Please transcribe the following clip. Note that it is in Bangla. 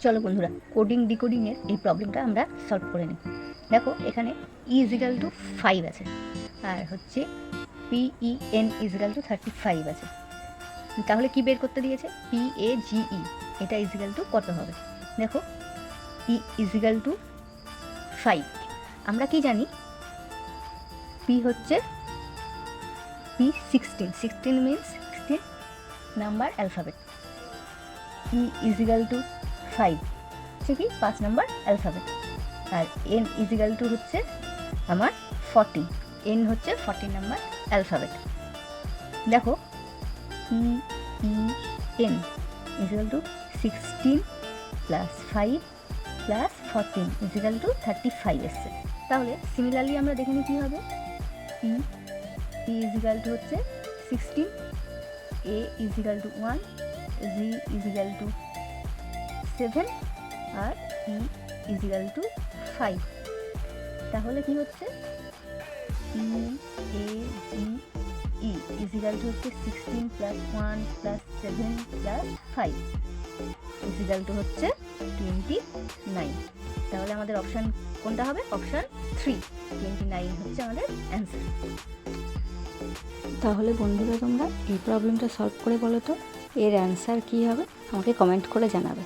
চলো বন্ধুরা, কোডিং ডিকোডিংয়ের এই প্রবলেমটা আমরা সলভ করে নিই। দেখো এখানে ই ইজিক্যাল টু 5 আছে, আর হচ্ছে PEN ইজিক্যাল টু 35 আছে। তাহলে কি বের করতে দিয়েছে? PAGE এটা ইজিক্যাল টু কত হবে? দেখো ই ইজিক্যাল টু 5, আমরা কি জানি? পি হচ্ছে P16 means 16 number alphabet. E equal to 5 হচ্ছে কি 5 নাম্বার অ্যালফাবেট, আর এন ইজিক্যাল টু হচ্ছে আমার 14, এন হচ্ছে 14 নাম্বার অ্যালফাবেট। দেখো PEN equal to 16 plus 5 plus 14 equal to 35 এসছে। তাহলে সিমিলারলি আমরা দেখে নিই কী হবে। পি ইজিক্যাল টু হচ্ছে 16, A equal to 1, G equal to 7 আর ই ইজিক্যাল টু 5। তাহলে কি হচ্ছে? PAGE ইজিক্যাল টু হচ্ছে 16 plus 1 plus 7 plus 5 equal to হচ্ছে 29। তাহলে আমাদের অপশান কোনটা হবে? অপশান 3, 29 হচ্ছে আমাদের অ্যান্সার। তাহলে বন্ধুরা, তোমরা এই প্রবলেমটা সলভ করে বলো তো এর অ্যান্সার কী হবে, আমাকে কমেন্ট করে জানাবে।